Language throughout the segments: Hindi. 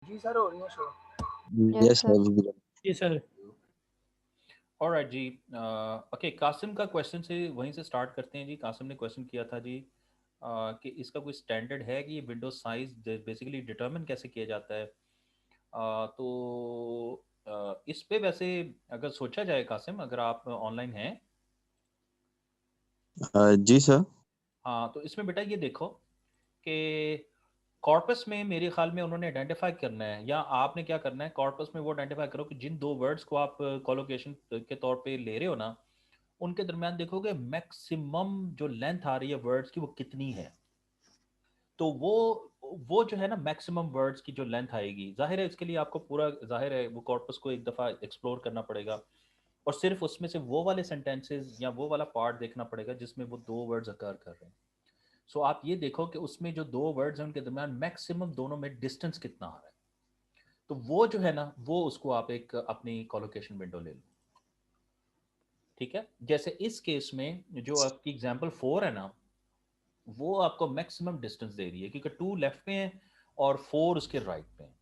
जी सर, हो रही है show. Yes, Yes, sir. sir. जी सर। ऑलराइट जी। ओके, कासिम का क्वेश्चन से वहीं से स्टार्ट करते हैं जी। कासिम ने क्वेश्चन किया था जी कि इसका कोई स्टैंडर्ड है कि ये विंडो साइज बेसिकली डिटरमिन कैसे किया जाता है। तो इस पे वैसे अगर सोचा जाए कासिम, अगर आप ऑनलाइन हैं, जी सर। हाँ, तो इसमें बेटा ये देखो कि कॉर्पस में मेरे ख्याल में उन्होंने आइडेंटिफाई करना है, या आपने क्या करना है, कॉर्पस में वो आइडेंटिफाई करो कि जिन दो वर्ड्स को आप कोलोकेशन के तौर पे ले रहे हो ना, उनके दरमियान देखोगे मैक्सिमम जो लेंथ आ रही है वर्ड्स की वो कितनी है। तो वो जो है ना मैक्सिमम वर्ड्स की जो लेंथ आएगी, जाहिर है इसके लिए आपको पूरा, जाहिर है वो कॉर्पस को एक दफ़ा एक्सप्लोर करना पड़ेगा, और सिर्फ उसमें से वो वाले सेंटेंसेस या वो वाला पार्ट देखना पड़ेगा जिसमें वो दो वर्ड्स अकर कर रहे हैं। सो आप ये देखो कि उसमें जो दो वर्ड्स हैं उनके दरमियान मैक्सिमम दोनों में डिस्टेंस कितना आ रहा है। तो वो जो है ना, वो उसको आप एक अपनी कोलोकेशन विंडो ले लो। ठीक है, जैसे इस केस में जो आपकी एग्जांपल 4 है ना, वो आपको मैक्सिमम डिस्टेंस दे रही है क्योंकि 2 लेफ्ट पे हैं और 4 उसके राइट पे हैं।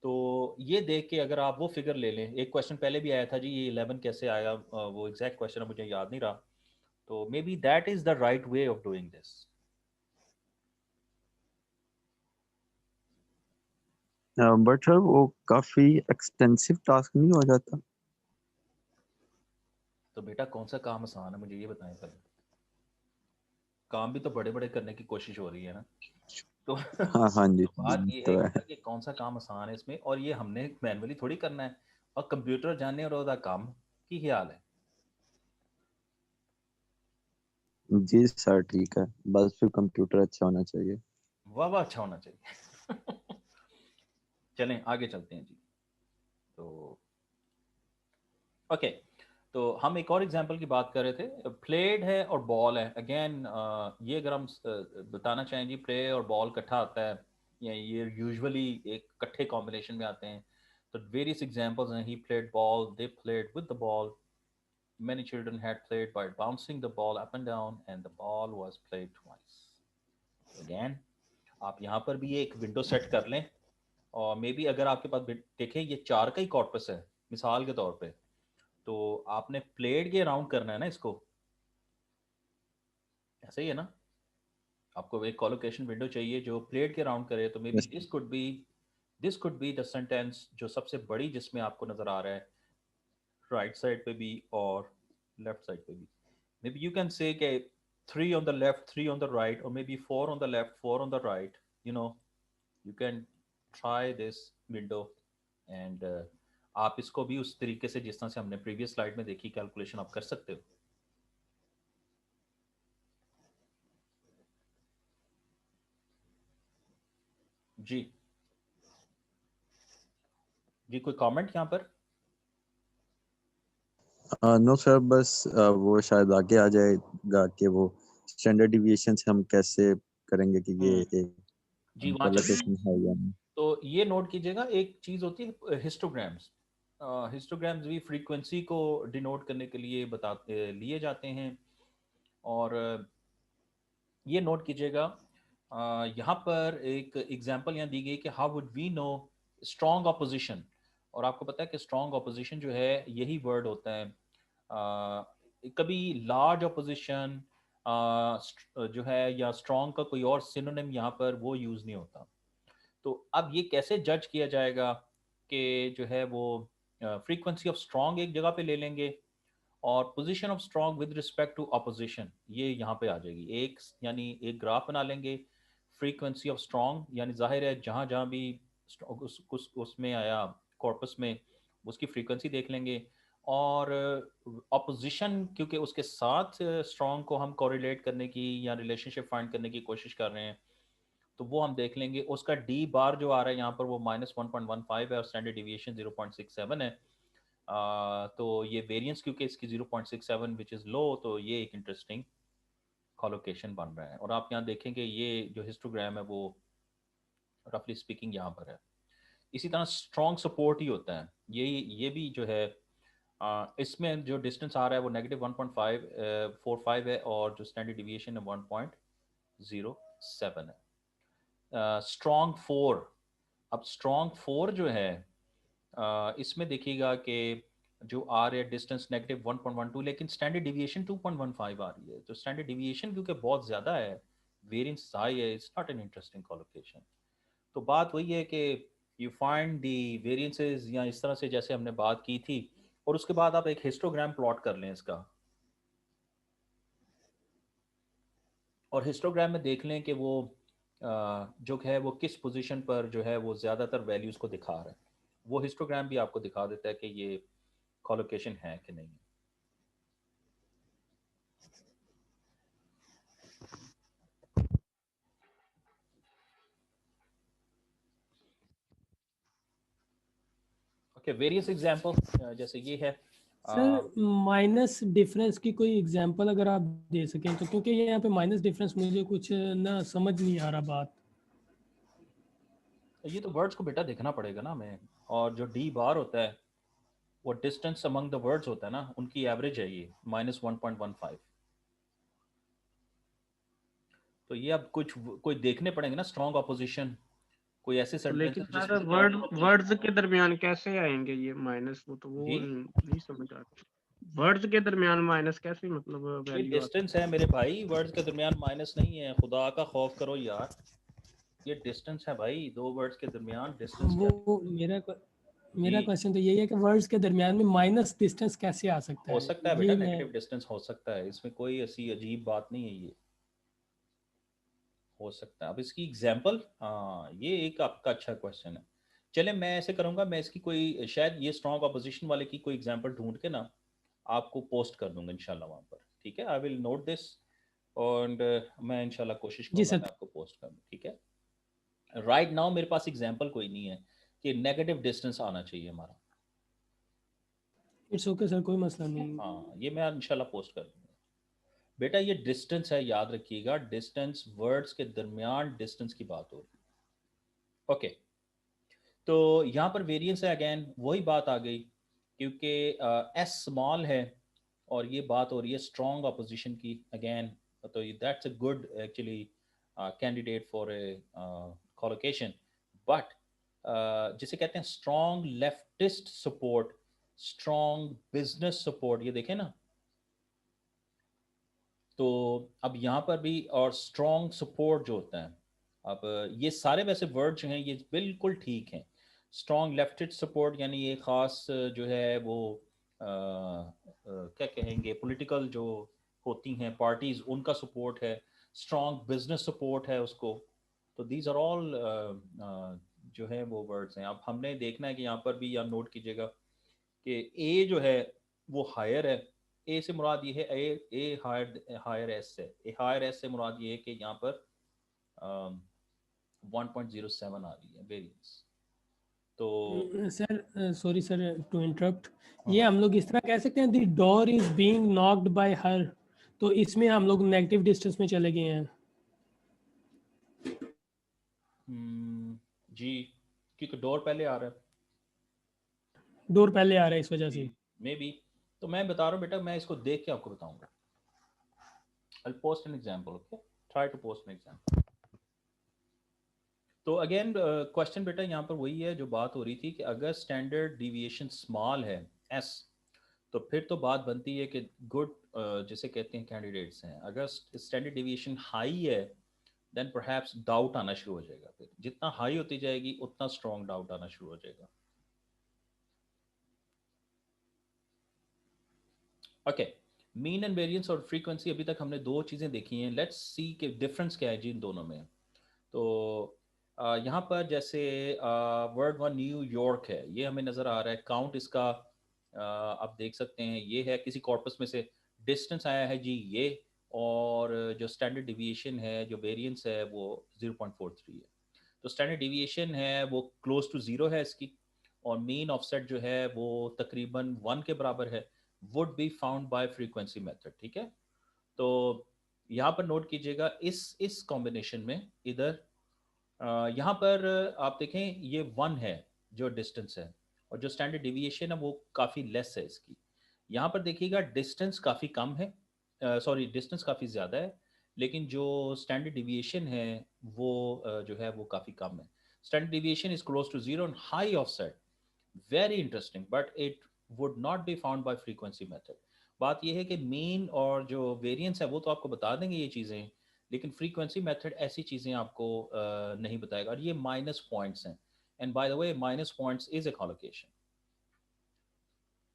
तो ये देख के अगर आप वो फिगर ले लें, एक क्वेश्चन पहले भी आया था जी, ये 11 कैसे आया, वो एग्जैक्ट क्वेश्चन है, मुझे याद नहीं रहा। तो may be that is the right way of doing this. But sir वो काफी एक्सटेंसिव टास्क नहीं हो जाता? तो बेटा कौन सा काम आसान है, मुझे ये बताएं पहले। काम भी तो बड़े बड़े करने की कोशिश हो रही है ना। तो हाँ हाँ जी, तो बात ये है तो कि है। बेटा कि कौन सा काम आसान है इसमें, और ये हमने मैनुअली थोड़ी करना है, और कंप्यूटर जाने और ओदा काम की ख्याल है। जी सर ठीक है, बस फिर कंप्यूटर अच्छा होना चाहिए। वाह वाह, अच्छा होना चाहिए। चलें आगे चलते हैं जी। तो ओके, तो हम एक और एग्जांपल की बात कर रहे थे, प्लेड है और बॉल है। अगेन ये अगर हम बताना चाहें जी, प्ले और बॉल इकट्ठा आता है, या ये यूजुअली एक इकट्ठे कॉम्बिनेशन में आते हैं। तो वेरियस एग्जांपल्स हैं, he played ball, they played with the ball, many children had played by bouncing the ball up and down and the ball was played twice. Again, आप यहाँ पर भी एक विंडो सेट कर लें, और मे बी अगर आपके पास देखें ये 4 का ही कॉर्पस है मिसाल के तौर पे, तो आपने प्लेट के अराउंड करना है ना इसको, ऐसा ही है ना। आपको एक कॉलोकेशन विंडो चाहिए जो प्लेट के अराउंड करे, तो may be yes. This could be the sentence जो सबसे बड़ी जिसमें आपको नजर आ रहा है, राइट साइड पे भी और लेफ्ट साइड पे भी। May be you can say कि 3 on the left, 3 on the right, or maybe 4 on the left, 4 on the right, you know, you can try this window, and आप इसको भी उस तरीके से जिस तरह से हमने प्रीवियस स्लाइड में देखी कैलकुलेशन आप कर सकते हो। जी जी, कोई कमेंट यहाँ पर? नो सर, बस वो शायद आगे आ जाएगा कि वो स्टैंडर्ड डिविएशन से हम कैसे करेंगे कि ये हम्म, एक जी वहाँ चलते हैं। कोलोकेशन है या नहीं। तो ये नोट कीजिएगा, एक चीज़ होती है हिस्टोग्राम्स। हिस्टोग्राम्स भी फ्रीक्वेंसी को डिनोट करने के लिए बताते लिए जाते हैं, और ये नोट कीजिएगा, यहाँ पर एक एग्जांपल यहाँ दी गई कि how would we know strong opposition. और आपको पता है कि स्ट्रॉन्ग ऑपोजिशन जो है यही वर्ड होता है। कभी लार्ज ऑपोजिशन जो है या स्ट्रॉन्ग का कोई और सिनोनिम यहाँ पर वो यूज़ नहीं होता। तो अब ये कैसे जज किया जाएगा कि जो है वो फ्रीक्वेंसी ऑफ स्ट्रॉन्ग एक जगह पे ले लेंगे, और position of strong with respect to opposition ये यहाँ पे आ जाएगी। एक यानी एक ग्राफ बना लेंगे, फ्रीक्वेंसी ऑफ स्ट्रॉन्ग यानी जाहिर है जहाँ जहाँ भी उसमें आया कॉर्पस में उसकी फ्रीक्वेंसी देख लेंगे, और अपोजिशन क्योंकि उसके साथ स्ट्रॉन्ग को हम कोरिलेट करने की या रिलेशनशिप फाइंड करने की कोशिश कर रहे हैं, तो वो हम देख लेंगे। उसका डी बार जो आ रहा है यहाँ पर वो -1.15 है और स्टैंडर्ड डिविएशन 0.67 है। तो ये वेरिएंस क्योंकि इसकी 0.67 विच इज़ लो, तो ये एक इंटरेस्टिंग कॉलोकेशन बन रहा है। और आप यहाँ देखेंगे ये जो हिस्टोग्राम है वो रफली स्पीकिंग यहाँ पर है। इसी तरह स्ट्रॉन्ग सपोर्ट ही होता है, ये भी जो है इसमें जो डिस्टेंस आ रहा है वो -1.545 है, और जो स्टैंडर्ड डिविएशन है 1.07 है। स्ट्रॉन्ग 4 अब स्ट्रॉन्ग 4 जो है इसमें देखिएगा कि जो आ रहा है डिस्टेंस नेगेटिव 1.12, लेकिन स्टैंडर्ड डिविएशन 2.15 आ रही है। तो स्टैंडर्ड डिविएशन क्योंकि बहुत ज़्यादा है, वेरिएंस हाई है, it's not an interesting collocation. तो बात वही है कि यू फाइंड दी वेरिएंसेस, या इस तरह से जैसे हमने बात की थी, और उसके बाद आप एक हिस्टोग्राम प्लॉट कर लें इसका, और हिस्टोग्राम में देख लें कि वो जो है वो किस पोजीशन पर जो है वो ज़्यादातर वैल्यूज़ को दिखा रहा है। वो हिस्टोग्राम भी आपको दिखा देता है कि ये कोलोकेशन है कि नहीं है। ओके, वेरियस एग्जांपल जैसे ये है सर माइनस डिफरेंस की कोई एग्जांपल अगर आप दे सकें तो, क्योंकि यहाँ पे माइनस डिफरेंस मुझे कुछ ना समझ नहीं आ रहा बात। ये तो वर्ड्स को बेटा देखना पड़ेगा ना हमें, और जो डी बार होता है वो डिस्टेंस अमंग द वर्ड्स होता है ना, उनकी एवरेज है ये -1.15। तो ये अब कुछ कोई देखने पड़ेंगे ना, स्ट्रॉन्ग अपोजिशन, कोई ऐसे तो लेकिन सेंटेंसेस सर जिसमें strong वर्ड्स opposition के दरमियान कैसे आएंगे ये माइनस? वो तो जी, नहीं समझ आता। वर्ड्स के दरमियान माइनस कैसे मतलब ये वैल्यू आ डिस्टेंस सकती है मेरे भाई, वर्ड्स के दरमियान माइनस नहीं है, खुदा का खौफ करो यार। ये डिस्टेंस है भाई, दो वर्ड्स के दरमियान डिस्टेंस क्या वो मेरा जी, क्वेश्चन तो यही है कि वर्ड्स के दरमियान में माइनस डिस्टेंस कैसे आ सकता हो है, सकता है बेटा, ये मैं। नेगेटिव डिस्टेंस हो सकता है, इसमें कोई ऐसी अजीब बात नहीं है, ये हो सकता है। अब इसकी एग्जाम्पल, हाँ ये एक आपका अच्छा क्वेश्चन है। चले मैं ऐसे करूंगा, मैं इसकी कोई शायद ये स्ट्रॉन्ग अपोजिशन वाले की कोई एग्जाम्पल ढूंढ के ना आपको पोस्ट कर दूंगा इंशाल्लाह वहाँ पर, ठीक है। आई विल नोट दिस, और मैं इंशाल्लाह कोशिश जी करूंगा सर। मैं आपको पोस्ट कर दूँ, ठीक है। राइट नाउ मेरे पास एग्जाम्पल कोई नहीं है कि नेगेटिव डिस्टेंस आना चाहिए हमारा। इट्स ओके सर, कोई मसला नहीं। हाँ ये मैं इंशाल्लाह पोस्ट कर दूंगा। बेटा ये डिस्टेंस है, याद रखिएगा, डिस्टेंस वर्ड्स के दरमियान डिस्टेंस की बात हो रही है। ओके, तो यहाँ पर वेरिएंस है, अगेन वही बात आ गई, क्योंकि एस स्मॉल है और ये बात हो रही है स्ट्रॉन्ग अपोजिशन की अगेन। तो that's a good actually candidate for a collocation, but जिसे कहते हैं strong leftist support, strong business support, ये देखें ना। तो अब यहाँ पर भी, और स्ट्रॉन्ग सपोर्ट जो होता है, अब ये सारे वैसे वर्ड जो हैं ये बिल्कुल ठीक हैं। स्ट्रॉन्ग लेफ्टिस्ट सपोर्ट यानी ये ख़ास जो है वो क्या कहेंगे, पॉलिटिकल जो होती हैं पार्टीज, उनका सपोर्ट है। स्ट्रॉन्ग बिजनेस सपोर्ट है उसको। तो दीज आर ऑल जो है वो वर्ड्स हैं। अब हमने देखना है कि यहाँ पर भी आप नोट कीजिएगा कि ए जो है वो हायर है। ए से मुराद ये है, ए हायर, हायर एस से, ए हायर एस से मुराद ये है कि यहाँ पर 1.07 आ रही है वेरिएंस। तो sir sorry sir to interrupt, ये हाँ, हम लोग इस तरह कह सकते हैं, the door is being knocked by her, तो इसमें हम लोग नेगेटिव डिस्टेंस में चले गए हैं। जी, क्योंकि डोर पहले आ रहा है डोर पहले आ रहा है इस वजह जी, से। May be. तो मैं बता रहा हूँ बेटा, मैं इसको देख के आपको बताऊंगा। I'll post an example, okay? Try to post an example. तो अगेन क्वेश्चन बेटा यहाँ पर वही है जो बात हो रही थी कि अगर स्टैंडर्ड डिविएशन स्मॉल है एस, तो फिर तो बात बनती है कि गुड जिसे कहते हैं कैंडिडेट्स हैं। अगर स्टैंडर्ड डिविएशन हाई है देन परहैप्स डाउट आना शुरू हो जाएगा। फिर जितना हाई होती जाएगी उतना स्ट्रॉन्ग डाउट आना शुरू हो जाएगा। ओके, मीन एंड वेरिएंस और फ्रीक्वेंसी अभी तक हमने दो चीज़ें देखी हैं। लेट्स सी कि डिफरेंस क्या है जी इन दोनों में। तो यहाँ पर जैसे वर्ड वन न्यूयॉर्क है, ये हमें नज़र आ रहा है। काउंट इसका आप देख सकते हैं, ये है किसी कॉर्पस में से। डिस्टेंस आया है जी ये, और जो स्टैंडर्ड डिविएशन है, जो वेरिएंस है वो 0.43 है। तो स्टैंडर्ड डिविएशन है वो क्लोज टू ज़ीरो है इसकी, और मीन ऑफसेट जो है वो तकरीबन 1 के बराबर है। Would be found by frequency method, ठीक है। तो यहाँ पर नोट कीजिएगा इस कॉम्बिनेशन में, इधर यहाँ पर आप देखें ये 1 है जो डिस्टेंस है, और जो स्टैंडर्ड डिविएशन है वो काफ़ी लेस है इसकी। यहाँ पर देखिएगा डिस्टेंस काफ़ी कम है, सॉरी डिस्टेंस काफ़ी ज़्यादा है, लेकिन जो स्टैंडर्ड डिविएशन है वो जो है वो काफ़ी कम है। Standard deviation is close to zero and high offset. Very interesting, but it would not be found by frequency method. बात यह है कि मीन और जो वेरिएंस है वो तो आपको बता देंगे ये चीज़ें, लेकिन फ्रीक्वेंसी मेथड ऐसी चीज़ें आपको नहीं बताएगा, और ये माइनस पॉइंट्स हैं. And by the way minus points is a collocation.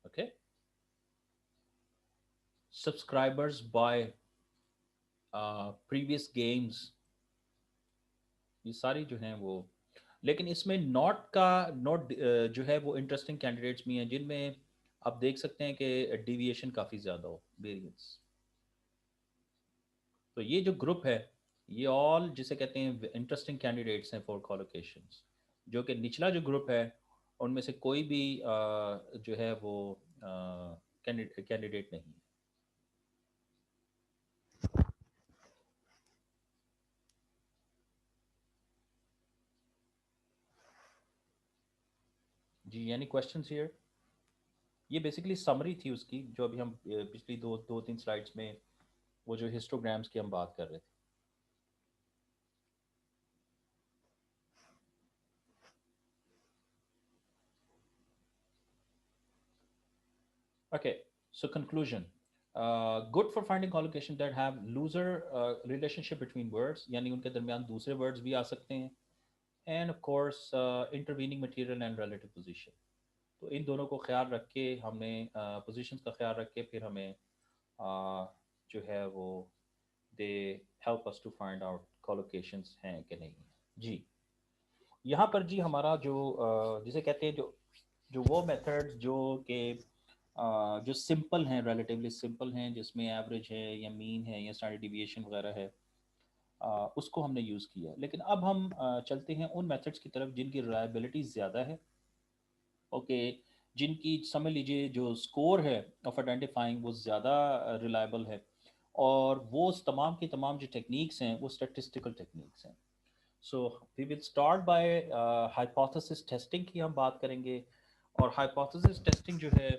Okay, subscribers by previous games, ये सारी जो हैं वो, लेकिन इसमें नॉट का नॉट जो है वो इंटरेस्टिंग कैंडिडेट्स भी हैं जिनमें आप देख सकते हैं कि डिविएशन काफ़ी ज़्यादा हो, वेरिएंस. तो ये जो ग्रुप है ये ऑल जिसे कहते हैं इंटरेस्टिंग कैंडिडेट्स हैं फॉर कॉलोकेशंस, जो कि निचला जो ग्रुप है उनमें से कोई भी जो है वो कैंडिडेट नहीं है. जी, एनी क्वेश्चंस हियर? ये बेसिकली समरी थी उसकी, जो अभी हम पिछली दो तीन स्लाइड्स में वो जो हिस्टोग्राम्स की हम बात कर रहे थे. Okay, so conclusion. Good for finding collocation that have looser relationship between words, यानी उनके दरमियान दूसरे words भी आ सकते हैं. And of course intervening material and relative position. तो इन दोनों को ख्याल रख के हमने positions का ख्याल रख के फिर हमें जो है वो they help us to find out collocations हैं कि नहीं. जी, यहाँ पर जी हमारा जो जिसे कहते हैं जो वो मेथड्स जो कि जो सिंपल हैं, रिलेटिवली सिंपल हैं, जिसमें एवरेज है या मीन है या स्टैंडर्ड डिविएशन वगैरह है, उसको हमने यूज़ किया. लेकिन अब हम चलते हैं उन मेथड्स की तरफ जिनकी रिलायबिलिटी ज़्यादा है. ओके, जिनकी समझ लीजिए जो स्कोर है ऑफ आइडेंटिफाइंग वो ज़्यादा रिलायबल है, और वो तमाम की तमाम जो टेक्निक्स हैं वो स्टैटिस्टिकल टेक्निक्स हैं. So we will start by hypothesis testing की हम बात करेंगे. और हाइपोथेसिस टेस्टिंग जो है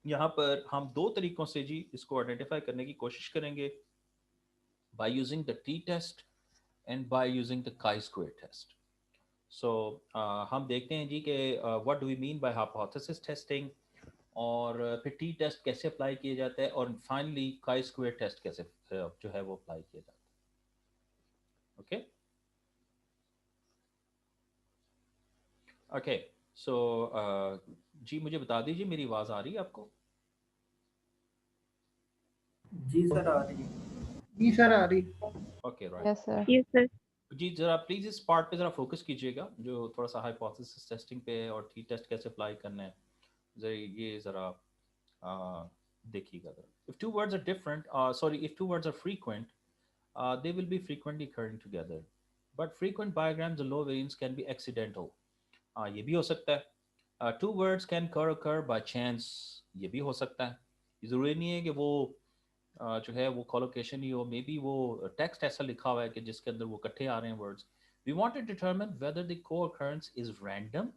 यहाँ पर हम दो तरीकों से जी इसको आइडेंटिफाई करने की कोशिश करेंगे, by using the T test and by using the chi square test. So हम देखते हैं जी कि what do we mean by hypothesis testing, और फिर टी टेस्ट कैसे अप्लाई किया जाता है, और फाइनली काई स्क्वायर टेस्ट कैसे जो है वो अप्लाई किया जाता है. ओके ओके, सो जी मुझे बता दीजिए मेरी आवाज़ आ रही है आपको? जी सर आ रही है. जी सर आ रही. Okay right. Yes sir. Yes sir. जी जरा प्लीज इस पार्ट पे जरा फोकस कीजिएगा जो थोड़ा सा हाइपोथेसिस टेस्टिंग पे है और टी टेस्ट कैसे अप्लाई करना है, जरा ये जरा देखिएगा जरा. If two words are different, sorry, if two words are frequent, they will be frequently occurring together, but frequent bigrams of low variance can be accidental. ये भी हो सकता है. Two words can occur by chance, ये भी हो सकता है. ज़रूरी नहीं है कि वो जो है वो कॉलोकेशन ही हो, मे बी वो टेक्स्ट ऐसा लिखा हुआ है कि जिसके अंदर वो इकट्ठे आ रहे हैं words. We want to determine whether the co-occurrence is random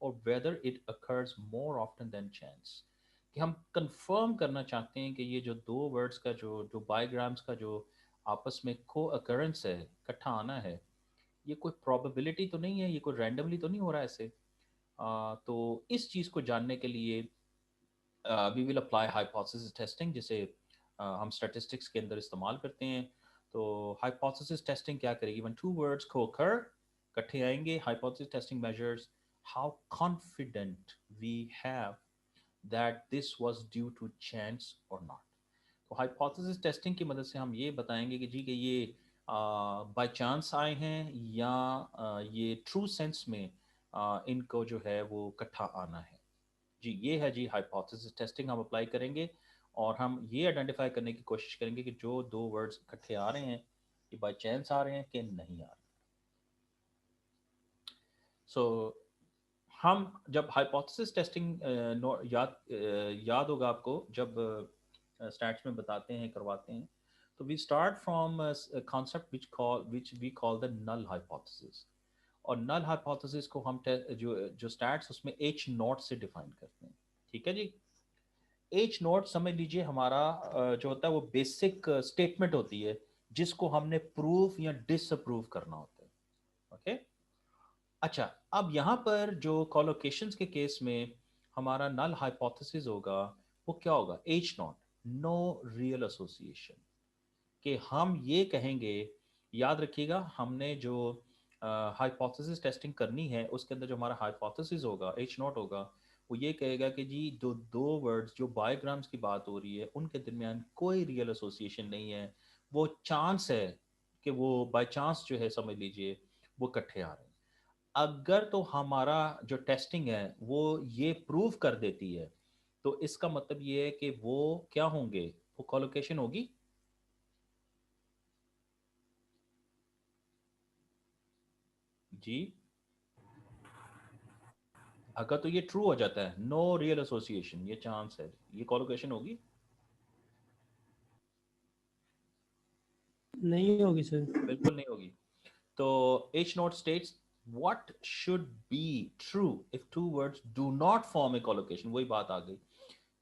और whether it occurs more often than chance. कि हम कंफर्म करना चाहते हैं कि ये जो दो वर्ड्स का जो बायग्राम्स का जो आपस में को-अकरेंस है, इकट्ठा आना है, ये कोई प्रोबेबिलिटी तो नहीं है, ये कोई रैंडमली तो नहीं हो रहा है ऐसे. तो इस चीज़ को जानने के लिए we will apply hypothesis testing, जिसे हम स्टैटिस्टिक्स के अंदर इस्तेमाल करते हैं. तो हाइपोथेसिस टेस्टिंग क्या करेगी? व्हेन टू वर्ड्स को-अकर, इकट्ठे आएंगे, hypothesis testing measures how confident we have that this was due to chance or not. तो हाइपोथेसिस टेस्टिंग की मदद से हम ये बताएंगे कि जी कि ये बाय चांस आए हैं या ये ट्रू सेंस में इनको जो है वो इकट्ठा आना है. जी ये है जी हाइपोथेसिस टेस्टिंग हम अप्लाई करेंगे, और हम ये आइडेंटिफाई करने की कोशिश करेंगे कि जो दो वर्ड्स इकट्ठे आ रहे हैं ये बाय चांस आ रहे हैं कि नहीं आ रहे. सो हम जब हाइपोथेसिस टेस्टिंग याद होगा आपको, जब स्टैट्स में बताते हैं, करवाते हैं, तो we start from concept which we call the null hypothesis. और नल हाइपोथेसिस को हम जो स्टैट्स उसमें एच नॉट से डिफाइन करते हैं. ठीक है जी. एच नॉट समझ लीजिए हमारा जो होता है वो बेसिक स्टेटमेंट होती है जिसको हमने प्रूफ या डिसअप्रूव करना होता है. ओके। अच्छा, अब यहाँ पर जो कोलोकेशंस के केस में हमारा नल हाइपोथेसिस होगा वो क्या होगा? H naught, no real association. कि हम ये कहेंगे, याद रखिएगा हमने जो हाइपोथेसिस टेस्टिंग करनी है उसके अंदर जो हमारा हाइपोथेसिस होगा एच नॉट होगा, वो ये कहेगा कि जी दो दो वर्ड्स जो बायोग्राम्स की बात हो रही है उनके दरमियान कोई रियल एसोसिएशन नहीं है, वो चांस है कि वो बाय चांस जो है समझ लीजिए वो इकट्ठे आ रहे हैं। अगर तो हमारा जो टेस्टिंग है वो ये प्रूव कर देती है तो इसका मतलब ये है कि वो क्या होंगे, वो कोलोकेशन होगी। जी, अगर तो ये ट्रू हो जाता है, नो रियल एसोसिएशन, ये चांस है, ये कोलोकेशन होगी। नहीं होगी सर। बिल्कुल नहीं होगी। तो H naught states what should be true if two words do not form a collocation. वही बात आ गई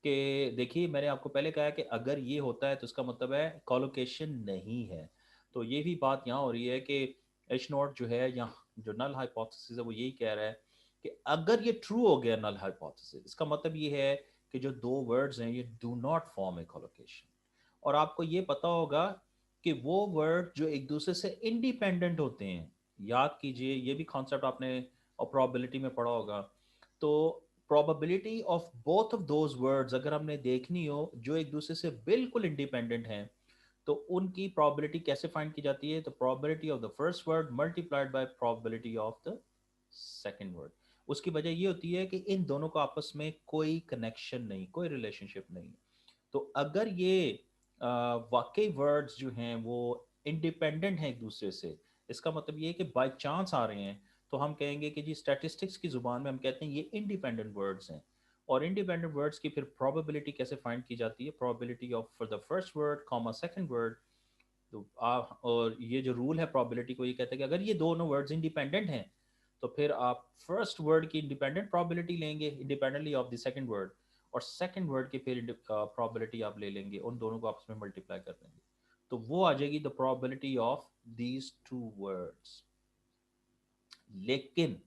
कि देखिए मैंने आपको पहले कहा कि अगर ये होता है तो इसका मतलब है कोलोकेशन नहीं है। तो ये भी बात यहाँ हो रही है कि एच नॉट जो है यहाँ जो नल हाइपोथेसिस है वो यही कह रहा है कि अगर ये ट्रू हो गया नल हाइपोथेसिस, इसका मतलब ये है कि जो दो वर्ड्स हैं ये do not form a collocation. और आपको ये पता होगा कि वो वर्ड जो एक दूसरे से इंडिपेंडेंट होते हैं, याद कीजिए ये भी कॉन्सेप्ट आपने और प्रोबेबिलिटी में पढ़ा होगा। तो probability of both of those words अगर हमने देखनी हो जो एक दूसरे से बिल्कुल इंडिपेंडेंट हैं, तो उनकी प्रोबेबिलिटी कैसे फाइंड की जाती है? तो probability of the first word multiplied by probability of the second word. उसकी वजह ये होती है कि इन दोनों को आपस में कोई कनेक्शन नहीं, कोई रिलेशनशिप नहीं। तो अगर ये वाकई वर्ड्स जो हैं वो इंडिपेंडेंट हैं एक दूसरे से, इसका मतलब ये है कि बाय चांस आ रहे हैं, तो हम कहेंगे कि जी स्टैटिस्टिक्स की ज़ुबान में हम कहते हैं ये इंडिपेंडेंट वर्ड्स हैं। और इंडिपेंडेंट वर्ड्स की फिर प्रोबेबिलिटी कैसे फाइंड की जाती है? Probability of for the first word comma second word. तो और ये जो रूल है प्रोबेबिलिटी को, ये कहता है कि अगर ये दोनों वर्ड्स इंडिपेंडेंट हैं तो फिर आप फर्स्ट वर्ड की इंडिपेंडेंट प्रोबेबिलिटी लेंगे independently of the second word, और सेकंड वर्ड की फिर प्रोबेबिलिटी आप ले लेंगे, उन दोनों को आपस में मल्टीप्लाई कर देंगे, तो वो आ जाएगी the probability of these two words. लेकिन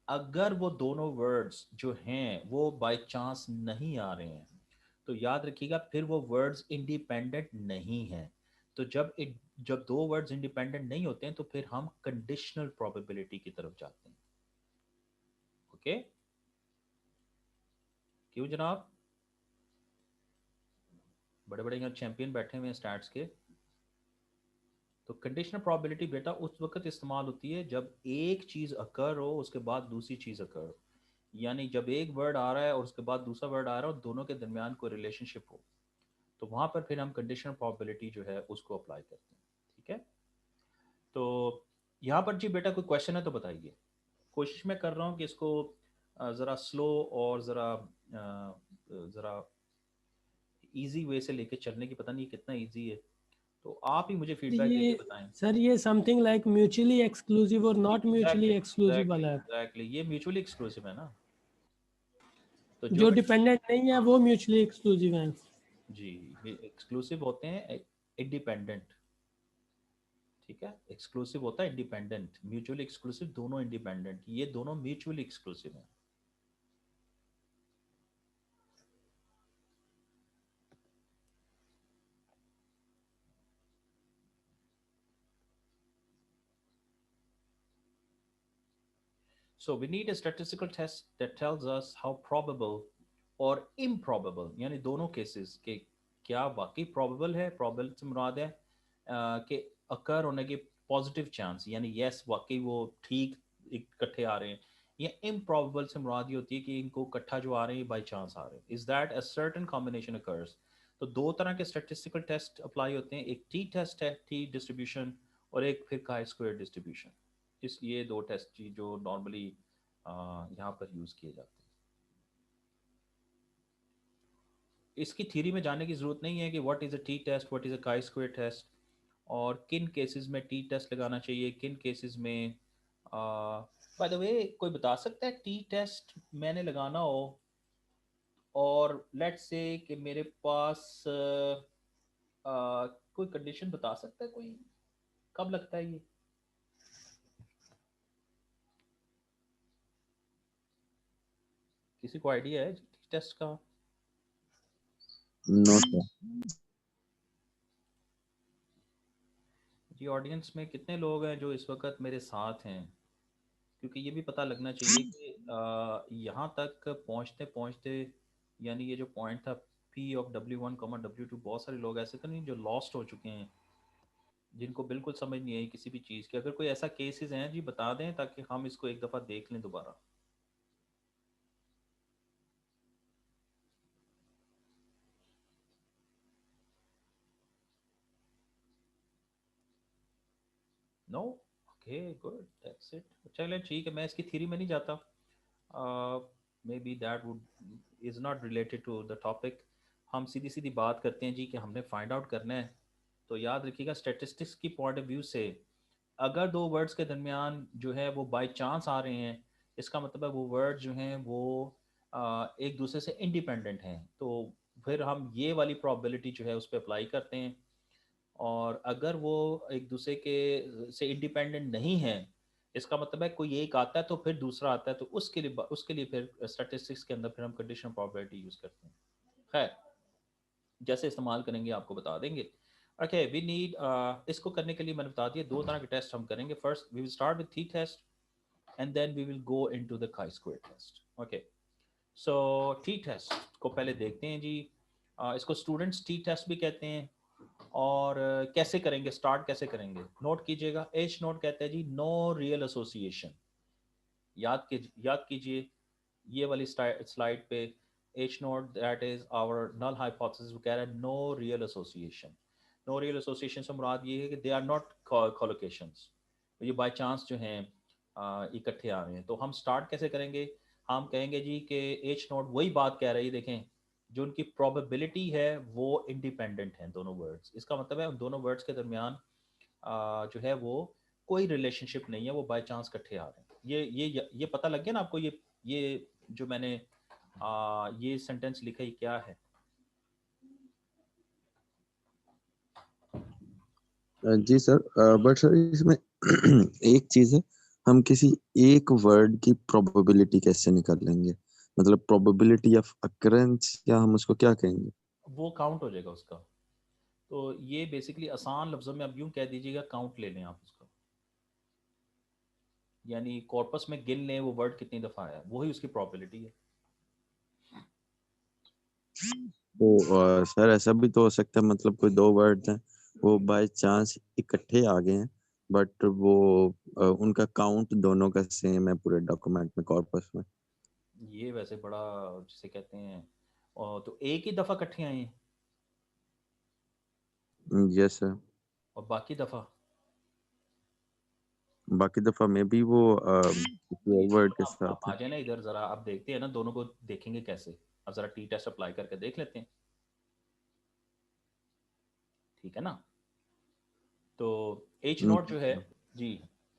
अगर वो दोनों वर्ड्स जो हैं वो बाय चांस नहीं आ रहे हैं, तो याद रखिएगा फिर वो वर्ड्स इंडिपेंडेंट नहीं हैं। तो जब दो वर्ड्स इंडिपेंडेंट नहीं होते हैं तो फिर हम कंडीशनल प्रोबेबिलिटी की तरफ जाते हैं। ओके, क्यों जनाब? बड़े बड़े यहाँ चैंपियन बैठे हुए हैं स्टैट्स के। तो कंडीशनल प्रोबेबिलिटी बेटा उस वक्त इस्तेमाल होती है जब एक चीज़ अकर हो उसके बाद दूसरी चीज़ अकर हो, यानी जब एक वर्ड आ रहा है और उसके बाद दूसरा वर्ड आ रहा है और दोनों के दरमियान कोई रिलेशनशिप हो, तो वहाँ पर फिर हम कंडीशनल प्रोबेबिलिटी जो है उसको अप्लाई करते हैं। ठीक है, तो यहाँ पर जी बेटा कोई क्वेश्चन है तो बताइए। कोशिश मैं कर रहा हूँ कि इसको ज़रा स्लो और ज़रा इजी वे से लेके चलने की, पता नहीं कितना इजी है, तो आप ही मुझे फीडबैक देके ये बताएं। सर ये समथिंग लाइक म्यूचुअली एक्सक्लूसिव और not mutually exactly exclusive exactly वाला है। एग्जैक्टली, ये म्यूचुअली एक्सक्लूसिव है ना। तो जो जो बेटा डिपेंडेंट नहीं है हाँ वो म्यूचुअली एक्सक्लूसिव है। जी, ये एक्सक्लूसिव होते हैं इंडिपेंडेंट। ठीक है, एक्सक्लूसिव होता है इंडिपेंडेंट, म्यूचुअली एक्सक्लूसिव दोनों इंडिपेंडेंट, ये दोनों म्यूचुअली एक्सक्लूसिव हैं। So we need a statistical test that tells us how probable और improbable, यानी दोनों केसेस के क्या वाकई probable है, probable से मुराद है कि अकर होने के पॉजिटिव चांस, यानी यस वाकई वो ठीक इकट्ठे आ रहे हैं, या improbable से मुराद ये होती है कि इनको इकट्ठा जो आ रहे हैं बाई चांस आ रहे हैं। Is that a certain combination occurs। तो दो तरह के स्टैटिस्टिकल टेस्ट अप्लाई होते हैं, एक टी टेस्ट है, टी डिस्ट्रीब्यूशन, और एक फिर काई स्क्वायर डिस्ट्रीब्यूशन। इस ये दो टेस्ट जो नॉर्मली यहाँ पर यूज़ किए जाते हैं। इसकी थ्योरी में जाने की ज़रूरत नहीं है कि what is a T test, what is a chi square test, और किन केसेस में टी टेस्ट लगाना चाहिए, किन केसेस में। बाय द वे कोई बता सकता है टी टेस्ट मैंने लगाना हो और लेट्स से कि मेरे पास कोई कंडीशन बता सकता है कोई, कब लगता है ये? किसी को आइडिया है टेस्ट का? No sir. जी ऑडियंस में कितने लोग हैं जो इस वक्त मेरे साथ हैं, क्योंकि ये भी पता लगना चाहिए कि यहाँ तक पहुँचते पहुँचते, यानी ये जो पॉइंट था P ऑफ W1, W2, बहुत सारे लोग ऐसे तो नहीं जो लॉस्ट हो चुके हैं, जिनको बिल्कुल समझ नहीं आई किसी भी चीज़ की। अगर कोई ऐसा केसेस हैं जी बता दें ताकि हम इसको एक दफ़ा देख लें दोबारा। No, okay good, that's it. चलिए ठीक है, मैं इसकी थ्योरी में नहीं जाता, maybe that would is not related to the topic. हम सीधी सीधी बात करते हैं जी कि हमने फाइंड आउट करना है। तो याद रखिएगा स्टेटिस्टिक्स की पॉइंट ऑफ व्यू से, अगर दो वर्ड्स के दरमियान जो है वो बाय चांस आ रहे हैं, इसका मतलब है वो वर्ड जो हैं वो एक दूसरे से इंडिपेंडेंट हैं। तो फिर हम ये वाली प्रॉबिलिटी जो है उस पर अप्लाई करते हैं, और अगर वो एक दूसरे के से इंडिपेंडेंट नहीं है, इसका मतलब है कोई एक आता है तो फिर दूसरा आता है, तो उसके लिए फिर स्टैटिस्टिक्स के अंदर फिर हम कंडीशनल प्रोबेबिलिटी यूज़ करते हैं। खैर, जैसे इस्तेमाल करेंगे आपको बता देंगे। ओके, वी नीड, इसको करने के लिए मैंने बता दिया दो तरह के टेस्ट हम करेंगे। First we will start with T test and then we will go into the chi square test. Okay, so T test को पहले देखते हैं जी। इसको स्टूडेंट्स टी टेस्ट भी कहते हैं। और कैसे करेंगे, स्टार्ट कैसे करेंगे, नोट कीजिएगा। एच नोट कहते हैं जी नो रियल एसोसिएशन। याद कीजिए ये वाली स्लाइड पे H naught that is our null hypothesis, वो कह रहा है no real association. No real association से मुराद ये है कि दे आर नॉट कोलोकेशंस, ये बाय चांस जो हैं इकट्ठे आ रहे हैं। तो हम स्टार्ट कैसे करेंगे, हम कहेंगे जी कि एच नोट वही बात कह रही है, देखें जो उनकी प्रोबेबिलिटी है वो इंडिपेंडेंट हैं दोनों वर्ड्स। इसका मतलब है उन दोनों वर्ड्स के दरमियान जो है वो कोई रिलेशनशिप नहीं है, वो बाय चांस इकट्ठे आ रहे हैं। ये पता लग गया ना आपको, ये जो मैंने ये सेंटेंस लिखा है क्या है? जी सर, बट सर इसमें एक चीज है, हम किसी एक वर्ड की प्रोबेबिलिटी कैसे निकालेंगे? मतलब प्रोबेबिलिटी ऑफ अकरेंस, या हम उसको क्या कहेंगे? वो काउंट हो जाएगा उसका। तो ये बेसिकली आसान लफ्जों में अब यूं कह दीजिएगा, काउंट ले लें आप उसका, यानी कॉर्पस में गिन लें वो वर्ड कितनी दफा आया, वही उसकी प्रोबेबिलिटी है। तो सर ऐसा भी तो हो सकता है, मतलब कोई दो वर्ड हैं, वो बाय चांस इकट्ठे आ गए हैं, बट वो उनका काउंट दोनों का सेम है पूरे डॉक्यूमेंट में, कॉर्पस में। ये वैसे बड़ा जिसे कहते हैं, और तो एक ही दफा इकट्ठे आए हैं यस सर। और बाकी दफा बाकी दफा में भी वो किसी और वर्ड के आप साथ आ है। जाए ना इधर जरा, आप देखते हैं ना दोनों को देखेंगे कैसे। अब जरा टी टेस्ट अप्लाई करके देख लेते हैं, ठीक है ना? तो एच नॉट जो है जी,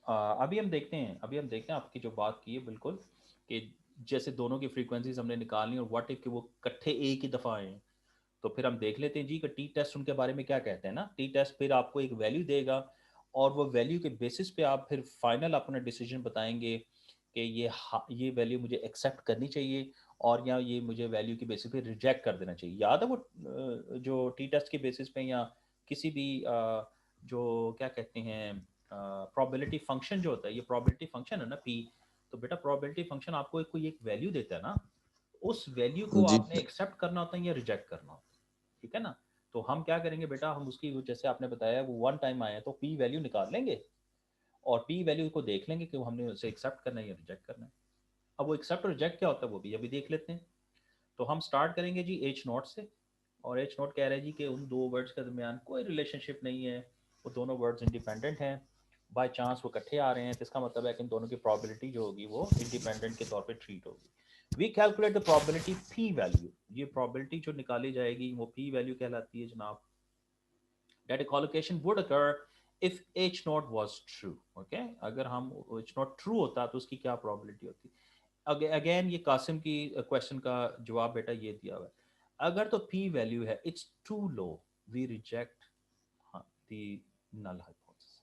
अभी हम देखते हैं आपकी जो बात की है बिल्कुल, कि जैसे दोनों की फ्रीक्वेंसीज हमने निकालनी और व्हाट इफ कि वो इकट्ठे एक ही दफ़ा आए हैं। तो फिर हम देख लेते हैं जी कि टी टेस्ट उनके बारे में क्या कहते हैं ना। टी टेस्ट फिर आपको एक वैल्यू देगा, और वो वैल्यू के बेसिस पे आप फिर फाइनल अपना डिसीजन बताएंगे कि ये वैल्यू मुझे एक्सेप्ट करनी चाहिए, और या ये मुझे वैल्यू के बेसिस पे रिजेक्ट कर देना चाहिए। याद है वो जो टी टेस्ट के बेसिस पे या किसी भी जो क्या कहते हैं प्रोबेबिलिटी फंक्शन जो होता है, ये प्रोबेबिलिटी फंक्शन है ना पी, तो बेटा प्रोबेबिलिटी फंक्शन आपको कोई एक वैल्यू देता है ना, उस वैल्यू को जी आपने एक्सेप्ट करना होता है या रिजेक्ट करना होता है, ठीक है ना? तो हम क्या करेंगे बेटा, हम उसकी जैसे आपने बताया वो वन टाइम आया है तो पी वैल्यू निकाल लेंगे, और पी वैल्यू को देख लेंगे कि हमने उसे एक्सेप्ट करना है या रिजेक्ट करना है। अब वो एक्सेप्ट और रिजेक्ट क्या होता है वो भी अभी देख लेते हैं। तो हम स्टार्ट करेंगे जी एच नॉट से, और एच नॉट कह रहा है जी कि उन दो वर्ड्स के दरमियान कोई रिलेशनशिप नहीं है, वो दोनों वर्ड्स इंडिपेंडेंट हैं, बाय चांस वो इकट्ठे आ रहे हैं, तो इसका मतलब है कि इन दोनों की प्रोबेबिलिटी जो होगी वो इंडिपेंडेंट के तौर पे ट्रीट होगी। We calculate the probability P value, ये प्रोबेबिलिटी जो निकाली जाएगी वो पी वैल्यू कहलाती है जनाब, that a collocation would occur if h naught was true। okay, अगर हम h naught true होता तो उसकी क्या प्रोबेबिलिटी होती। अगेन ये कासिम की क्वेश्चन का जवाब बेटा ये दिया हुआ है, अगर तो p वैल्यू है it's too low, we reject the null hypothesis.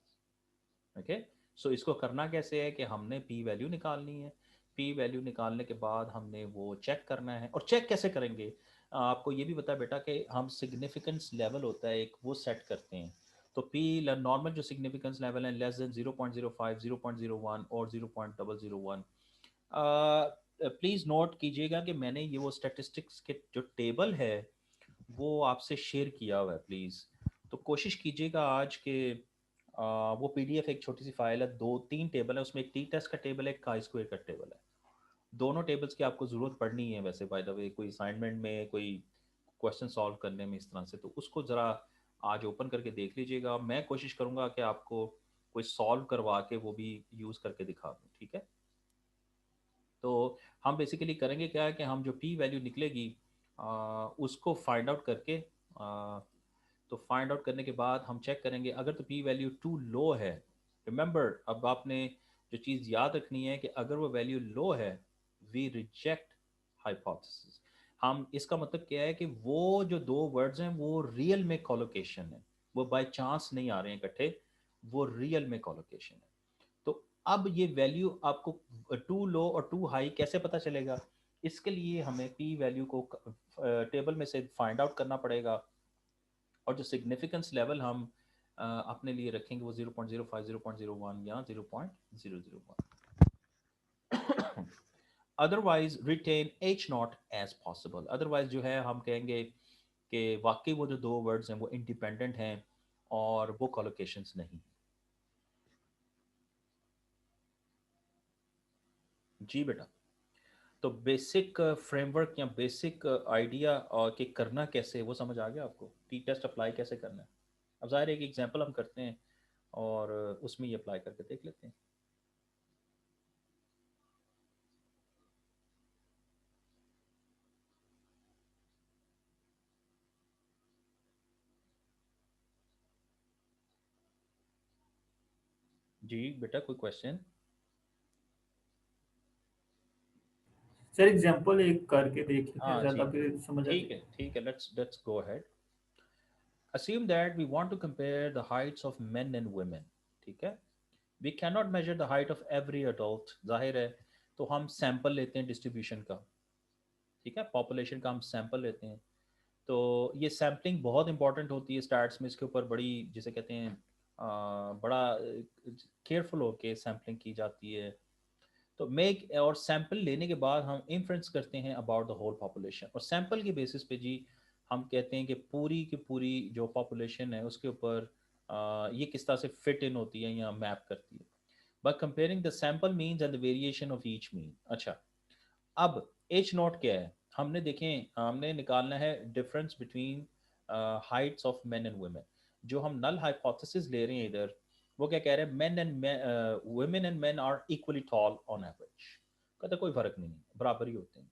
Okay, so इसको करना कैसे है कि हमने p वैल्यू निकालनी है, पी वैल्यू निकालने के बाद हमने वो चेक करना है। और चेक कैसे करेंगे, आपको ये भी पता बेटा कि हम सिग्निफिकेंस लेवल होता है एक, वो सेट करते हैं। तो पी नॉर्मल जो सिग्निफिकेंस लेवल है लेस देन 0.05, 0.01 और 0.001। प्लीज़ नोट कीजिएगा कि मैंने ये वो स्टैटिस्टिक्स के जो टेबल है वो आपसे शेयर किया हुआ है प्लीज़। तो कोशिश कीजिएगा आज के वो पीडीएफ एक छोटी सी फाइल है, 2-3 टेबल है उसमें, एक टी टेस्ट का टेबल है, एक काई स्क्वायर का टेबल है। दोनों टेबल्स की आपको ज़रूरत पड़नी है वैसे बाय द वे, कोई असाइनमेंट में कोई क्वेश्चन सॉल्व करने में इस तरह से, तो उसको ज़रा आज ओपन करके देख लीजिएगा। मैं कोशिश करूँगा कि आपको कोई सॉल्व करवा के वो भी यूज़ करके दिखा दूँ, ठीक है। तो हम बेसिकली करेंगे क्या है कि हम जो पी वैल्यू निकलेगी उसको फाइंड आउट करके तो फाइंड आउट करने के बाद हम चेक करेंगे अगर तो पी वैल्यू टू लो है। रिमेंबर, अब आपने जो चीज़ याद रखनी है कि अगर वो वैल्यू लो है वी रिजेक्ट हाइपोथेसिस। हम इसका मतलब क्या है कि वो जो दो वर्ड्स हैं वो रियल में कोलोकेशन है, वो बाय चांस नहीं आ रहे हैं इकट्ठे, वो रियल में कोलोकेशन है। तो अब ये वैल्यू आपको टू लो और टू हाई कैसे पता चलेगा, इसके लिए हमें पी वैल्यू को टेबल में से फाइंड आउट करना पड़ेगा। और जो सिग्निफिकेंस लेवल हम अपने लिए रखेंगे वो 0.05, 0.01 या 0.001। Otherwise retain H naught as possible. Otherwise जो है हम कहेंगे कि वाकई वो जो दो वर्ड्स हैं वो इंडिपेंडेंट हैं और वो कोलोकेशंस नहीं। जी बेटा, तो बेसिक फ्रेमवर्क या बेसिक आइडिया के करना कैसे वो समझ आ गया आपको, टी टेस्ट अप्लाई कैसे करना है। अब ज़ाहिर है एक एग्जांपल हम करते हैं और उसमें ये अप्लाई करके देख लेते हैं। जी बेटा, कोई क्वेश्चन? सर एग्जांपल एक करके देख लेते हैं, हाँ जी, ज्यादा फिर समझ आ ठीक है जाएगा। ठीक है, let's go ahead. Assume that we want to compare the heights of men and women, ठीक है। We cannot measure the height of every adult, जाहिर है, तो हम सैंपल लेते हैं डिस्ट्रीब्यूशन का, ठीक है, पॉपुलेशन का हम सैंपल लेते हैं। तो ये सैम्पलिंग बहुत इंपॉर्टेंट होती है स्टार्ट्स में, इसके ऊपर बड़ी जिसे कहते हैं बड़ा केयरफुल होके सैम्पलिंग की जाती है। तो मेक और सैंपल लेने के बाद हम इन्फ्रेंस करते हैं अबाउट द होल पॉपुलेशन, और सैंपल के बेसिस पे जी हम कहते हैं कि पूरी की पूरी जो पॉपुलेशन है उसके ऊपर ये किस तरह से फिट इन होती है या मैप करती है by comparing the sample means and the variation of each mean. अच्छा, अब एच नॉट क्या है, हमने देखें हमने निकालना है difference between Heights of main and women. जो हम नल हाइपोथेसिस ले रहे हैं इधर, वो क्या कह रहे हैं, men and women and men are equally tall on average, कहते कोई फर्क नहीं है, बराबर ही होते हैं।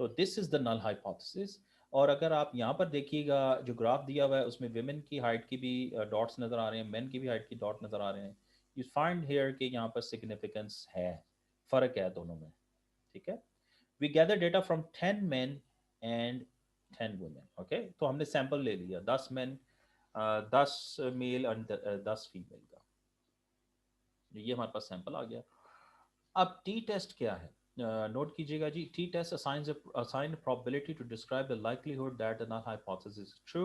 तो this is the null hypothesis. और अगर आप यहाँ पर देखिएगा जो ग्राफ दिया हुआ है उसमें विमेन की हाइट की भी डॉट्स नज़र आ रहे हैं, मेन की भी हाइट की डॉट नज़र आ रहे हैं। यू फाइंड हेयर कि यहाँ पर सिग्निफिकेंस है, फ़र्क है दोनों में, ठीक है। We gather data from 10 men and 10 women, okay. तो हमने सैंपल ले लिया 10 men, 10 मेल और 10 फीमेल का, ये हमारे पास सैंपल आ गया। अब टी टेस्ट क्या है, नोट कीजिएगा जी, T test assign probability to describe the likelihood that the null hypothesis is true.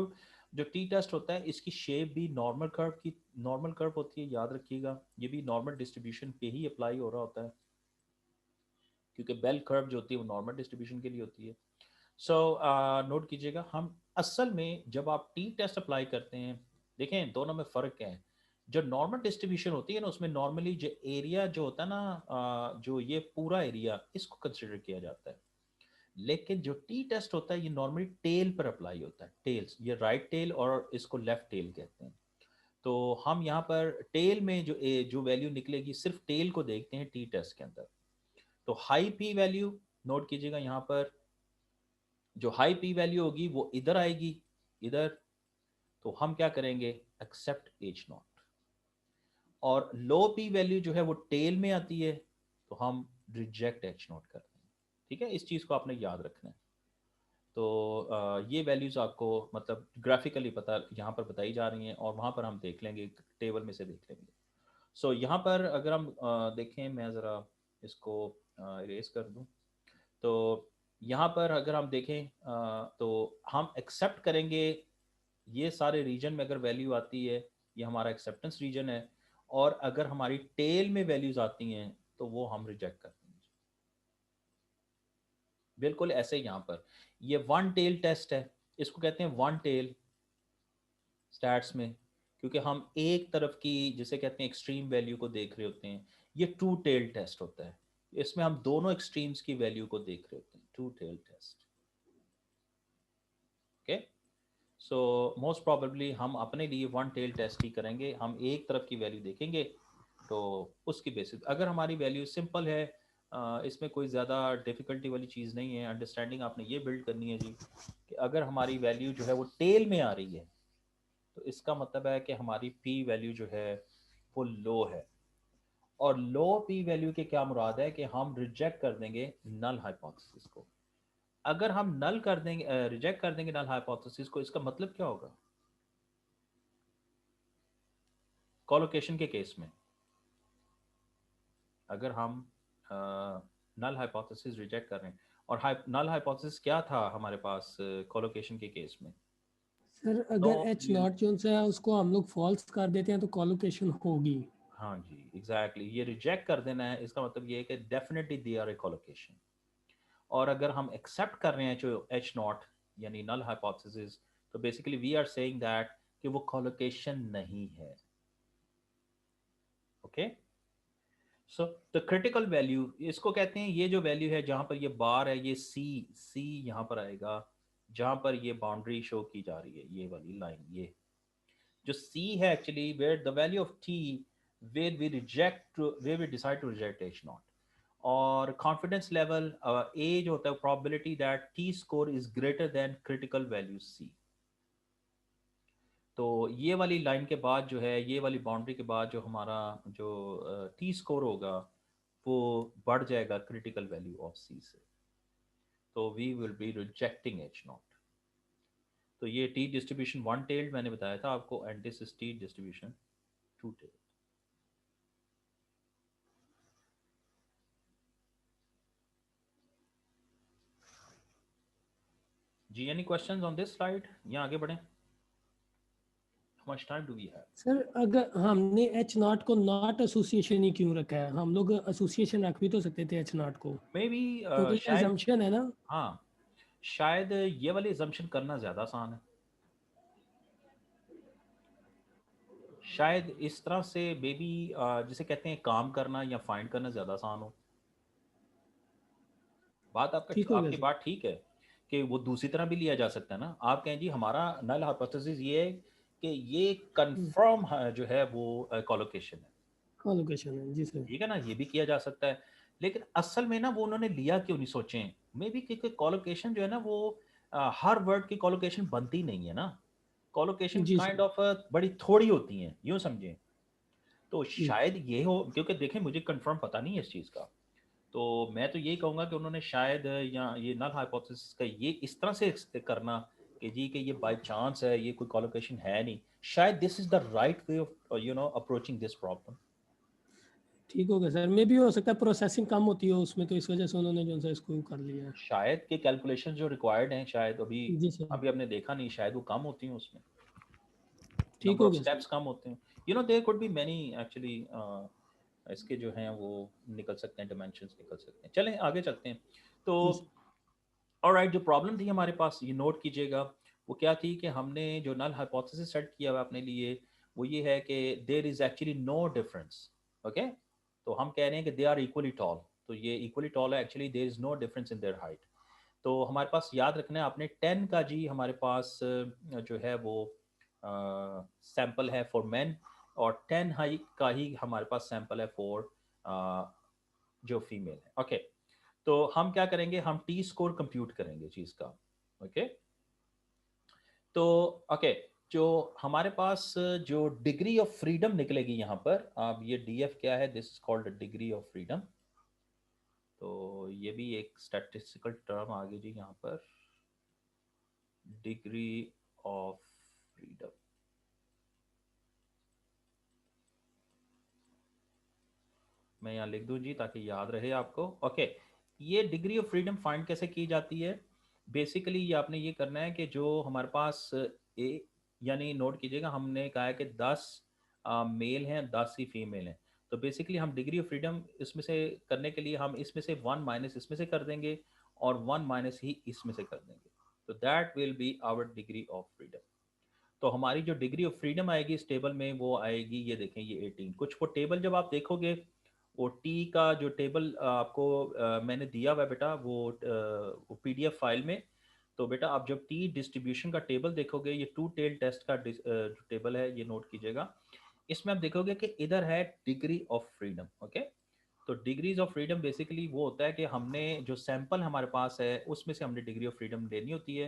जो टी टेस्ट होता है इसकी शेप भी नॉर्मल कर्व की नॉर्मल कर्व होती है, याद रखिएगा, ये भी नॉर्मल डिस्ट्रीब्यूशन पे ही अप्लाई हो रहा होता है, क्योंकि बेल कर्व जो होती है वो नॉर्मल डिस्ट्रीब्यूशन के लिए होती है। सो नोट कीजिएगा, हम असल में जब आप टी टेस्ट अप्लाई करते हैं, देखें दोनों में फ़र्क क्या है। जो नॉर्मल डिस्ट्रीब्यूशन होती है ना उसमें नॉर्मली जो एरिया जो होता है ना जो ये पूरा एरिया इसको कंसिडर किया जाता है। लेकिन जो टी टेस्ट होता है ये नॉर्मली टेल पर अप्लाई होता है, टेल्स, ये राइट टेल और इसको लेफ्ट टेल कहते हैं। तो हम यहाँ पर टेल में जो वैल्यू निकलेगी सिर्फ टेल को देखते हैं टी टेस्ट के अंदर। तो हाई पी वैल्यू नोट कीजिएगा, यहाँ पर जो हाई पी वैल्यू होगी वो इधर आएगी, इधर, तो हम क्या करेंगे, एक्सेप्ट एच नॉट। और लो पी वैल्यू जो है वो टेल में आती है, तो हम रिजेक्ट एच नॉट करते हैं, ठीक है। इस चीज़ को आपने याद रखना है। तो ये वैल्यूज़ आपको मतलब ग्राफिकली पता यहाँ पर बताई जा रही हैं और वहाँ पर हम देख लेंगे, टेबल में से देख लेंगे। सो यहाँ पर अगर हम देखें, मैं ज़रा इसको इरेज कर दूं। तो यहाँ पर अगर हम देखें तो हम एक्सेप्ट करेंगे ये सारे रीजन में अगर वैल्यू आती है, ये हमारा एक्सेप्टेंस रीजन है, और अगर हमारी टेल में वैल्यूज आती हैं तो वो हम रिजेक्ट करते हैं। बिल्कुल ऐसे यहाँ पर ये वन टेल टेस्ट है, इसको कहते हैं वन टेल स्टैट्स में, क्योंकि हम एक तरफ की जिसे कहते हैं एक्सट्रीम वैल्यू को देख रहे होते हैं। ये टू टेल टेस्ट होता है, इसमें हम दोनों एक्सट्रीम्स की वैल्यू को देख रहे होते हैं, two tail test. Okay, so most probably हम अपने लिए वन टेल टेस्ट ही करेंगे, हम एक तरफ की वैल्यू देखेंगे। तो उसकी बेसिस अगर हमारी वैल्यू सिंपल है, इसमें कोई ज़्यादा डिफ़िकल्टी वाली चीज़ नहीं है, अंडरस्टैंडिंग आपने ये बिल्ड करनी है जी कि अगर हमारी वैल्यू जो है वो टेल में आ रही है तो इसका मतलब है कि हमारी पी वैल्यू जो है वो लो है। और लो पी वैल्यू के क्या मुराद है कि हम रिजेक्ट कर देंगे नल हाइपोथेसिस को। अगर हम नल कर देंगे, रिजेक्ट कर देंगे नल हाइपोथेसिस को, इसका मतलब क्या होगा कोलोकेशन के केस में? अगर हम नल हाइपोथेसिस रिजेक्ट कर रहे हैं, और नल हाइपोथेसिस क्या था हमारे पास कोलोकेशन के केस में? सर नो अगर एच नॉट जो है उसको हम लोग फॉल्स कर देते हैं तो कॉलोकेशन होगी। हाँ जी एग्जैक्टली, ये रिजेक्ट कर देना है, इसका मतलब ये है कि definitely they are a collocation. और अगर हम एक्सेप्ट कर रहे हैं जो एच नॉट यानी नल हाइपोथेसिस, तो basically we are saying that कि वो कोलोकेशन नहीं है। Okay, so the critical value इसको कहते हैं, ये जो वैल्यू है जहां पर ये बार है, ये सी यहाँ पर आएगा जहां पर ये बाउंड्री शो की जा रही है, ये वाली लाइन, ये जो सी है actually where the value of T where we reject, where we decide to reject H naught. और कॉन्फिडेंस लेवल ए जो होता है probability that T score is greater than critical value C. तो ये वाली लाइन के बाद जो है, ये वाली बाउंड्री के बाद जो हमारा जो टी स्कोर होगा वो बढ़ जाएगा क्रिटिकल वैल्यू ऑफ सी से, तो we will be rejecting H naught. तो ये टी डिस्ट्रीब्यूशन वन टेल्ड मैंने बताया था आपको, and this is T distribution two tailed. जी any questions on this slide, या आगे बढ़ें? How much time do we have? Sir अगर हमने एच नॉट को नॉट एसोसिएशन ही क्यों रखा है? हम लोग एसोसिएशन रख भी तो सकते थे एच नॉट को, मे बी क्योंकि ये शायद, assumption है ना। हाँ शायद ये वाली assumption करना ज़्यादा आसान है, शायद इस तरह से मे बी जिसे कहते हैं काम करना या फाइंड करना ज़्यादा आसान हो। बात ठीक हो गया आपकी सर। बात ठीक है कि वो दूसरी तरह भी लिया जा सकता है ना। आप कहें जी हमारा नल हाइपोथेसिस ये है कि ये कंफर्म जो है वो कोलोकेशन है, कॉलोकेशन है जी सर। ठीक है ना, ये भी किया जा सकता है। लेकिन असल में ना वो उन्होंने लिया क्यों नहीं सोचे, मे बी क्योंकि कोलोकेशन जो है ना वो हर वर्ड की कोलोकेशन बनती नहीं है ना, कोलोकेशन जी काइंड सर। ऑफ बड़ी थोड़ी होती हैं, यूँ समझें। तो जी शायद ये हो, क्योंकि देखें मुझे कंफर्म पता नहीं है इस चीज़ का, तो मैं तो यही कहूँगा कि उन्होंने शायद या ये नल हाइपोथेसिस का ये इस तरह से करना कि जी कि ये बाय चांस है, ये कोई कोलोकेशन है नहीं, शायद this is the right way of approaching this problem. ठीक हो गया सर। मे भी हो सकता है प्रोसेसिंग कम होती हो उसमें, तो इस वजह से उन्होंने जो है इसको कर लिया है। शायद के कैलकुलेशन जो रिक्वायर्ड हैं शायद अभी जी सर। अभी हमने देखा नहीं, शायद वो कम होती हैं, उसमें ठीक नंबर हो ऑफ गया सर। स्टेप्स कम होते हैं, there could be many actually, इसके जो हैं वो निकल सकते हैं, डिमेंशंस निकल सकते हैं। चलें आगे चलते हैं। तो जी सर। ऑलराइट, जो प्रॉब्लम थी हमारे पास, ये नोट कीजिएगा, वो क्या थी कि हमने जो नल हाइपोथेसिस सेट किया हुआ अपने लिए वो ये है कि there is actually no difference. Okay, तो हम कह रहे हैं कि दे आर इक्वली टॉल, तो ये इक्वली टॉल है, actually there is no difference in their height. तो हमारे पास याद रखना है आपने 10 का जी हमारे पास जो है वो सैंपल है फॉर मेन, और 10 हाई का ही हमारे पास सैंपल है फॉर जो फीमेल है। ओके, तो हम क्या करेंगे, हम टी स्कोर कंप्यूट करेंगे चीज का। ओके, तो ओके, जो हमारे पास जो डिग्री ऑफ फ्रीडम निकलेगी यहाँ पर, अब ये डी एफ क्या है, this is called degree of freedom. तो ये भी एक स्टैटिस्टिकल टर्म आ गई जी यहाँ पर, डिग्री ऑफ फ्रीडम। मैं यहाँ लिख दूँ जी ताकि याद रहे आपको। ओके, ये डिग्री ऑफ फ्रीडम फाइंड कैसे की जाती है? बेसिकली ये आपने ये करना है कि जो हमारे पास ए, यानी नोट कीजिएगा, हमने कहा है कि 10 मेल हैं, 10 ही फीमेल हैं। तो बेसिकली हम डिग्री ऑफ फ्रीडम इसमें से करने के लिए हम इसमें से 1 माइनस इसमें से कर देंगे और 1 माइनस ही इसमें से कर देंगे। तो that will be our degree of freedom. तो हमारी जो डिग्री ऑफ फ्रीडम आएगी इस टेबल में वो आएगी, ये देखें ये 18। कुछ वो टेबल जब आप देखोगे, वो टी का जो टेबल आपको मैंने दिया हुआ है बेटा, वो पीडीएफ फाइल में। तो बेटा आप जब टी डिस्ट्रीब्यूशन का टेबल देखोगे, ये 2 टेल टेस्ट का जो टेबल है, ये नोट कीजिएगा। इसमें आप देखोगे कि इधर है डिग्री ऑफ फ्रीडम। ओके, तो डिग्रीज ऑफ फ्रीडम बेसिकली वो होता है कि हमने जो सैंपल हमारे पास है उसमें से हमने डिग्री ऑफ फ्रीडम लेनी होती है।